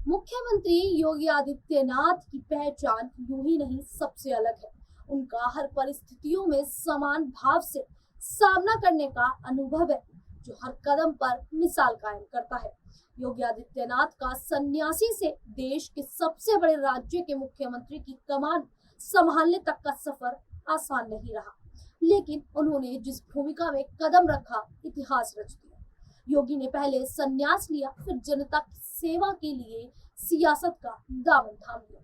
मुख्यमंत्री योगी आदित्यनाथ की पहचान यूं ही नहीं सबसे अलग है। उनका हर परिस्थितियों में समान भाव से सामना करने का अनुभव है, जो हर कदम पर मिसाल कायम करता है। योगी आदित्यनाथ का सन्यासी से देश के सबसे बड़े राज्य के मुख्यमंत्री की कमान संभालने तक का सफर आसान नहीं रहा, लेकिन उन्होंने जिस भूमिका में कदम रखा, इतिहास रच दिया। योगी ने पहले संन्यास लिया, फिर जनता की सेवा के लिए सियासत का दामन थाम लिया।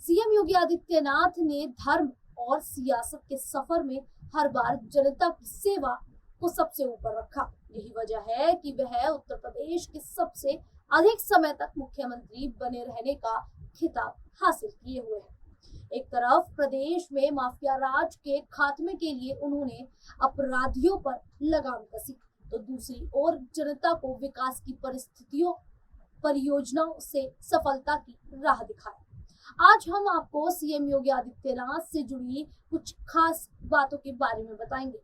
सीएम योगी आदित्यनाथ ने धर्म और सियासत के सफर में हर बार जनता की सेवा को सबसे ऊपर रखा। यही वजह है कि वह उत्तर प्रदेश के सबसे अधिक समय तक मुख्यमंत्री बने रहने का खिताब हासिल किए हुए हैं। एक तरफ प्रदेश में माफिया राज के खात्मे के लिए उन्होंने अपराधियों पर लगाम कसी, तो दूसरी ओर जनता को विकास की परियोजनाओं से सफलता की राह दिखाया। आज हम आपको सीएम योगी आदित्यनाथ से जुड़ी कुछ खास बातों के बारे में बताएंगे।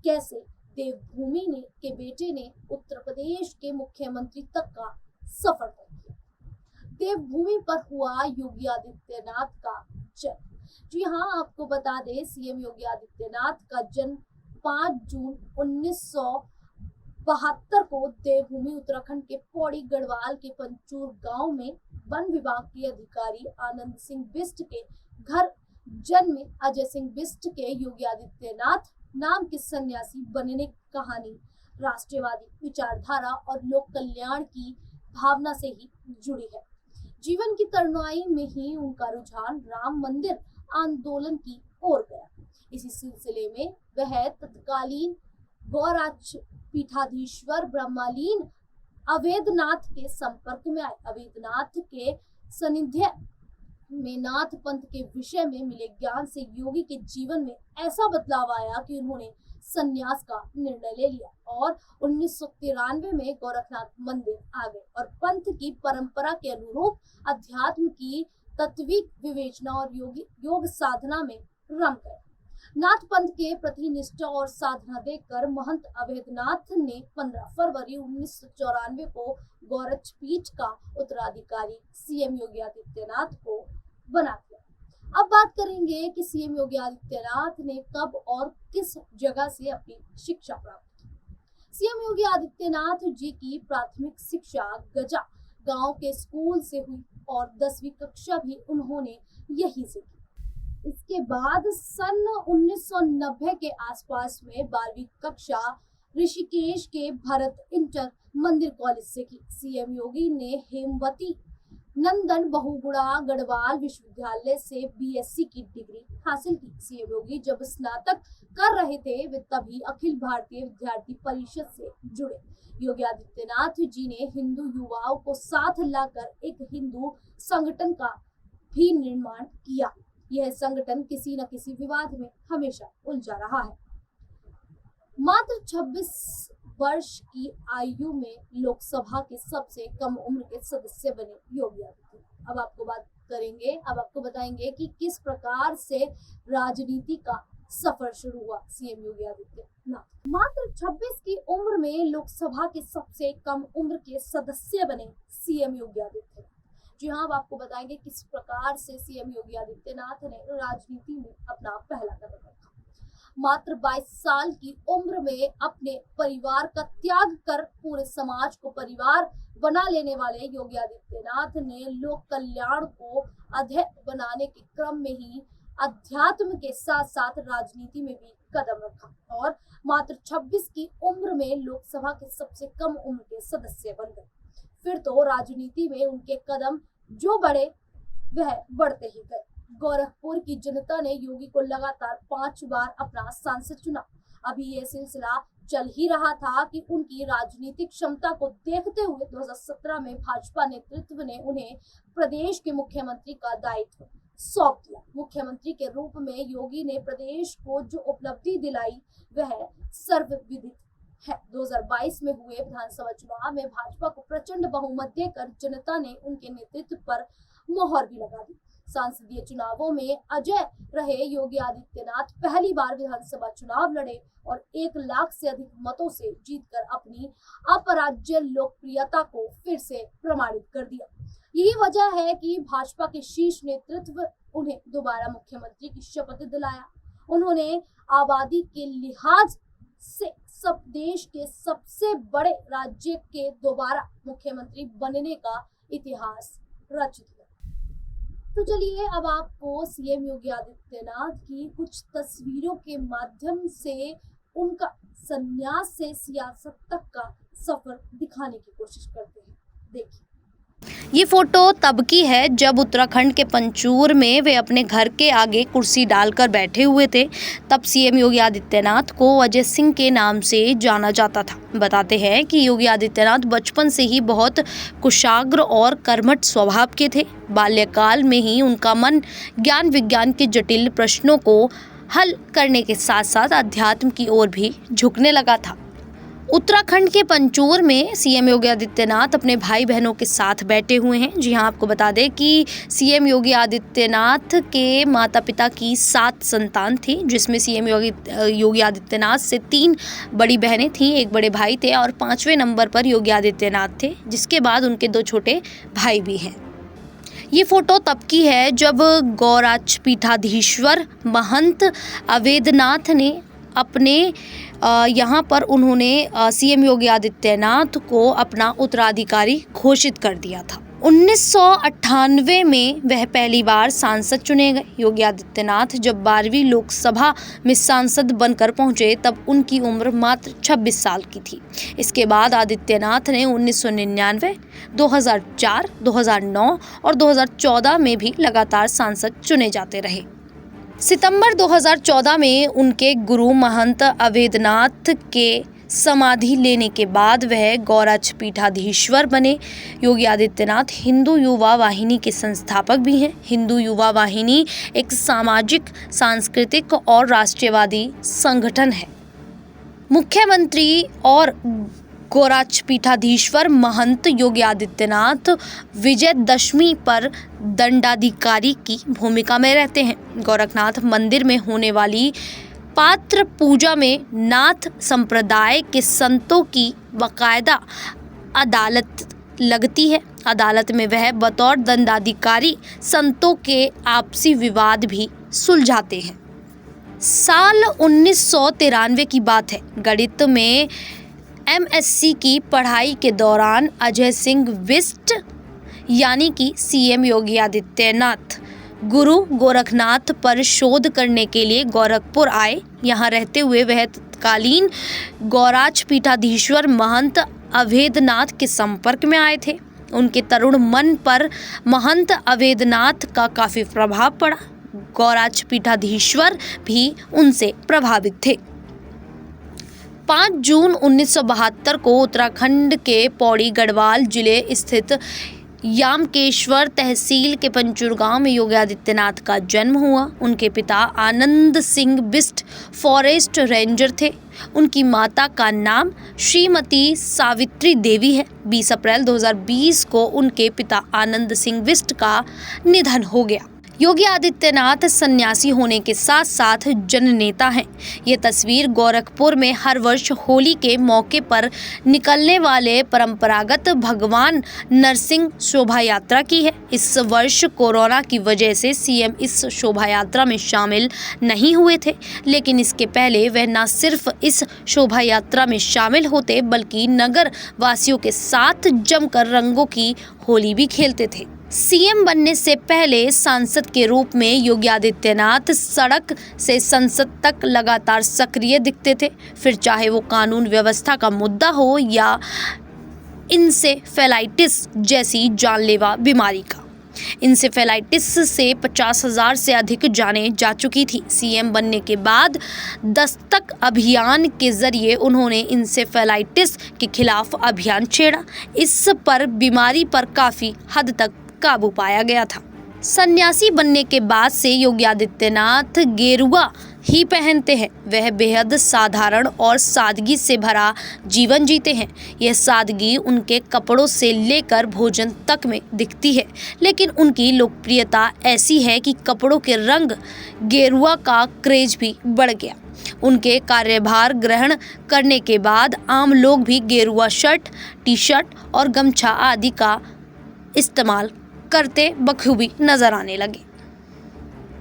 कैसे देवभूमि के बेटे ने उत्तर प्रदेश के मुख्यमंत्री तक का सफर तय किया। देवभूमि पर हुआ योगी आदित्यनाथ का जन्म। जी हाँ, आपको बता दें, सीएम योगी आदित्यनाथ का जन्म 5 जून 1972 को देवभूमि उत्तराखंड के पौड़ी गढ़वाल के पंचूर गांव में वन विभाग के अधिकारी आनंद सिंह बिष्ट के घर जन्मे। अजय सिंह बिष्ट के योगी आदित्यनाथ नाम के सन्यासी बनने की कहानी राष्ट्रवादी विचारधारा और लोक कल्याण की भावना से ही जुड़ी है। जीवन की तरुणाई में ही उनका रुझान राम मंदिर आंदोलन की ओर गया। इसी सिलसिले में वह तत्कालीन गौराज पीठाधीश्वर ब्रह्मलीन अवैधनाथ के संपर्क में आए। अवैधनाथ के सानिध्य में नाथ पंथ के विषय में मिले ज्ञान से योगी के जीवन में ऐसा बदलाव आया कि उन्होंने संन्यास का निर्णय ले लिया और 1993 में गोरखनाथ मंदिर आ गए और पंथ की परंपरा के अनुरूप अध्यात्म की तत्विक विवेचना और योग साधना में रम गए। नाथ पंथ के प्रति निष्ठा और साधना देखकर महंत अवैधनाथ ने 15 फरवरी 1994 को गोरक्ष पीठ का उत्तराधिकारी सीएम योगी आदित्यनाथ को बना दिया। अब बात करेंगे कि सीएम योगी आदित्यनाथ ने कब और किस जगह से अपनी शिक्षा प्राप्त की। सीएम योगी आदित्यनाथ जी की प्राथमिक शिक्षा गजा गांव के स्कूल से हुई और 10वीं कक्षा भी उन्होंने यहीं से की। इसके बाद सन 1990 के आसपास में 12वीं कक्षा ऋषिकेश के भरत इंटर मंदिर कॉलेज से की। सीएम योगी ने हेमवती नंदन बहुगुणा गढ़वाल विश्वविद्यालय से बीएससी की डिग्री हासिल की। सीएम योगी जब स्नातक कर रहे थे, वे तभी अखिल भारतीय विद्यार्थी परिषद से जुड़े। योगी आदित्यनाथ जी ने हिंदू युवाओं को साथ लाकर एक हिंदू संगठन का भी निर्माण किया। यह संगठन किसी न किसी विवाद में हमेशा उलझा रहा है। मात्र 26 वर्ष की आयु में लोकसभा के सबसे कम उम्र के सदस्य बने योगी आदित्यनाथ। अब आपको बताएंगे कि किस प्रकार से राजनीति का सफर शुरू हुआ। सीएम योगी आदित्यनाथ मात्र 26 की उम्र में लोकसभा के सबसे कम उम्र के सदस्य बने सीएम योगी आदित्यनाथ। जी हाँ, अब आपको बताएंगे किस प्रकार से सीएम योगी आदित्यनाथ ने राजनीति में अपना पहला कदम रखा। मात्र 22 साल की उम्र में अपने परिवार का त्याग कर पूरे समाज को परिवार बना लेने वाले योगी आदित्यनाथ ने लोक कल्याण को अध्यय बनाने के क्रम में ही अध्यात्म के साथ साथ राजनीति में भी कदम रखा और मात्र 26 की उम्र में लोकसभा के सबसे कम उम्र के सदस्य बन गए। फिर तो राजनीति में उनके कदम जो बढ़े वह बढ़ते ही गए। गोरखपुर की जनता ने योगी को लगातार 5 बार अपना सांसद चुना। अभी यह सिलसिला चल ही रहा था कि उनकी राजनीतिक क्षमता को देखते हुए 2017 में भाजपा नेतृत्व ने उन्हें प्रदेश के मुख्यमंत्री का दायित्व सौंप दिया। मुख्यमंत्री के रूप में योगी ने प्रदेश को जो उपलब्धि दिलाई वह सर्वविदित है। 2022 में हुए विधानसभा चुनाव में भाजपा को प्रचंड बहुमत देकर जनता ने उनके नेतृत्व पर मोहर भी लगा दी। संसदीय चुनावों में अजय रहे योगी आदित्यनाथ पहली बार विधानसभा चुनाव लड़े और 1 लाख से अधिक मतों से जीतकर अपनी अपराज्य लोकप्रियता को फिर से प्रमाणित कर दिया। यही वजह है कि भाजपा के शीर्ष नेतृत्व उन्हें दोबारा मुख्यमंत्री की शपथ दिलाया। उन्होंने आबादी के लिहाज से सब देश के सबसे बड़े राज्य के दोबारा मुख्यमंत्री बनने का इतिहास रच दिया। तो चलिए अब आपको सीएम योगी आदित्यनाथ की कुछ तस्वीरों के माध्यम से उनका संन्यास से सियासत तक का सफर दिखाने की कोशिश करते हैं। देखिए, ये फोटो तब की है जब उत्तराखंड के पंचूर में वे अपने घर के आगे कुर्सी डालकर बैठे हुए थे। तब सीएम योगी आदित्यनाथ को अजय सिंह के नाम से जाना जाता था। बताते हैं कि योगी आदित्यनाथ बचपन से ही बहुत कुशाग्र और कर्मठ स्वभाव के थे। बाल्यकाल में ही उनका मन ज्ञान विज्ञान के जटिल प्रश्नों को हल करने के साथ साथ अध्यात्म की ओर भी झुकने लगा था। उत्तराखंड के पंचूर में सीएम योगी आदित्यनाथ अपने भाई बहनों के साथ बैठे हुए हैं। जी हां, आपको बता दें कि सीएम योगी आदित्यनाथ के माता पिता की 7 संतान थी, जिसमें सीएम योगी आदित्यनाथ से 3 बड़ी बहनें थीं, 1 बड़े भाई थे और 5वें नंबर पर योगी आदित्यनाथ थे, जिसके बाद उनके 2 छोटे भाई भी हैं। ये फोटो तब की है जब गौराच पीठाधीश्वर महंत अवेद्यनाथ ने अपने यहाँ पर उन्होंने सीएम योगी आदित्यनाथ को अपना उत्तराधिकारी घोषित कर दिया था। 1998 में वह पहली बार सांसद चुने गए। योगी आदित्यनाथ जब 12वीं लोकसभा में सांसद बनकर पहुंचे तब उनकी उम्र मात्र 26 साल की थी। इसके बाद आदित्यनाथ ने 1999, 2004, 2009 और 2014 में भी लगातार सांसद चुने जाते रहे। सितंबर 2014 में उनके गुरु महंत अवेद्यनाथ के समाधि लेने के बाद वह गौराच पीठाधीश्वर बने। योगी आदित्यनाथ हिंदू युवा वाहिनी के संस्थापक भी हैं। हिंदू युवा वाहिनी एक सामाजिक, सांस्कृतिक और राष्ट्रवादी संगठन है। मुख्यमंत्री और गौराच पीठाधीश्वर महंत योगी आदित्यनाथ विजयदशमी पर दंडाधिकारी की भूमिका में रहते हैं। गोरखनाथ मंदिर में होने वाली पात्र पूजा में नाथ संप्रदाय के संतों की बाकायदा अदालत लगती है। अदालत में वह बतौर दंडाधिकारी संतों के आपसी विवाद भी सुलझाते हैं। साल 1993 की बात है। गणित में MSc की पढ़ाई के दौरान अजय सिंह बिष्ट यानी कि सीएम योगी आदित्यनाथ गुरु गोरखनाथ पर शोध करने के लिए गोरखपुर आए। यहाँ रहते हुए वह तत्कालीन गौराच पीठाधीश्वर महंत अवेद्यनाथ के संपर्क में आए थे। उनके तरुण मन पर महंत अवेद्यनाथ का काफ़ी प्रभाव पड़ा। गौराच पीठाधीश्वर भी उनसे प्रभावित थे। 5 जून 1972 को उत्तराखंड के पौड़ी गढ़वाल जिले स्थित यामकेश्वर तहसील के पंचूर गांव में योगी आदित्यनाथ का जन्म हुआ। उनके पिता आनंद सिंह बिष्ट फॉरेस्ट रेंजर थे। उनकी माता का नाम श्रीमती सावित्री देवी है। 20 अप्रैल 2020 को उनके पिता आनंद सिंह बिष्ट का निधन हो गया। योगी आदित्यनाथ सन्यासी होने के साथ साथ जननेता हैं। ये तस्वीर गोरखपुर में हर वर्ष होली के मौके पर निकलने वाले परंपरागत भगवान नरसिंह शोभा यात्रा की है। इस वर्ष कोरोना की वजह से सीएम इस शोभा यात्रा में शामिल नहीं हुए थे, लेकिन इसके पहले वह न सिर्फ इस शोभा यात्रा में शामिल होते बल्कि नगर वासियों के साथ जमकर रंगों की होली भी खेलते थे। सीएम बनने से पहले सांसद के रूप में योगी आदित्यनाथ सड़क से संसद तक लगातार सक्रिय दिखते थे। फिर चाहे वो कानून व्यवस्था का मुद्दा हो या इंसेफेलाइटिस जैसी जानलेवा बीमारी का। इंसेफेलाइटिस से 50,000 से अधिक जानें जा चुकी थी। सीएम बनने के बाद दस्तक अभियान के जरिए उन्होंने इंसेफेलाइटिस के खिलाफ अभियान छेड़ा। इस पर बीमारी पर काफ़ी हद तक काबू पाया गया था। सन्यासी बनने के बाद से योगी आदित्यनाथ गेरुआ ही पहनते हैं। वह बेहद साधारण और सादगी से भरा जीवन जीते हैं। यह सादगी उनके कपड़ों से लेकर भोजन तक में दिखती है, लेकिन उनकी लोकप्रियता ऐसी है कि कपड़ों के रंग गेरुआ का क्रेज भी बढ़ गया। उनके कार्यभार ग्रहण करने के बाद आम लोग भी गेरुआ शर्ट, टी शर्ट और गमछा आदि का इस्तेमाल करते बखूबी नजर आने लगे।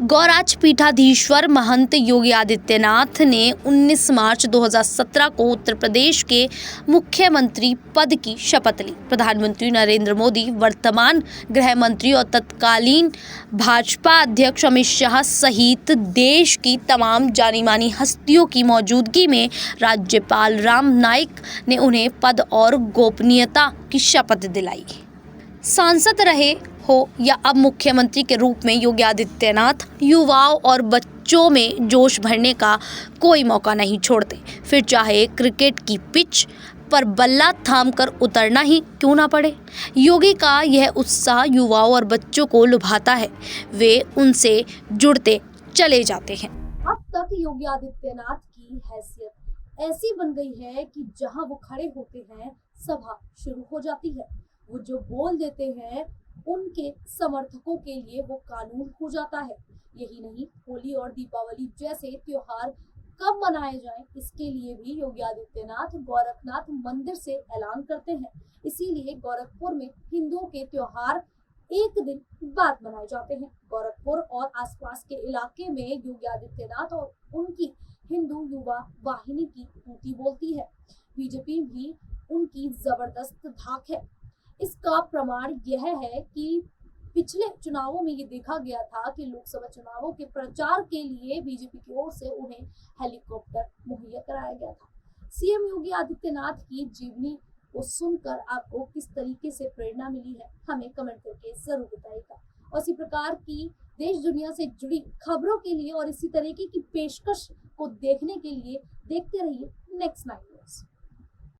गौराज पीठाधीश्वर महंत योगी आदित्यनाथ ने 19 मार्च 2017 को उत्तर प्रदेश के मुख्यमंत्री पद की शपथ ली। प्रधानमंत्री नरेंद्र मोदी, वर्तमान गृह मंत्री और तत्कालीन भाजपा अध्यक्ष अमित शाह सहित देश की तमाम जानी मानी हस्तियों की मौजूदगी में राज्यपाल राम नाईक ने उन्हें पद और गोपनीयता की शपथ दिलाई। सांसद रहे हो या अब मुख्यमंत्री के रूप में योगी आदित्यनाथ युवाओं और बच्चों में जोश भरने का कोई मौका नहीं छोड़ते। फिर चाहे क्रिकेट की पिच पर बल्ला थामकर उतरना ही क्यों ना पड़े। योगी का यह उत्साह युवाओं और बच्चों को लुभाता है, वे उनसे जुड़ते चले जाते हैं। अब तक योगी आदित्यनाथ की हैसियत ऐसी बन गई है कि जहां वो खड़े होते हैं सभा शुरू हो जाती है। वो जो बोल देते हैं उनके समर्थकों के लिए वो कानून हो जाता है। यही नहीं, होली और दीपावली जैसे त्योहार कब मनाए जाएं, इसके लिए भी योगी आदित्यनाथ गोरखनाथ मंदिर से ऐलान करते हैं। इसीलिए गोरखपुर में हिंदुओं के त्योहार एक दिन बाद मनाए जाते हैं। गोरखपुर और आसपास के इलाके में योगी आदित्यनाथ और उनकी हिंदू युवा वाहिनी की तूती बोलती है। बीजेपी भी उनकी जबरदस्त धाक है। इसका प्रमाण यह है कि पिछले चुनावों में ये देखा गया था कि लोकसभा चुनावों के प्रचार के लिए बीजेपी की ओर से उन्हें हेलीकॉप्टर मुहैया कराया गया था। सीएम योगी आदित्यनाथ की जीवनी को सुनकर आपको किस तरीके से प्रेरणा मिली है, हमें कमेंट करके जरूर बताइएगा। और इसी प्रकार की देश दुनिया से जुड़ी खबरों के लिए और इसी तरीके की पेशकश को देखने के लिए देखते रहिए नेक्स्ट 9।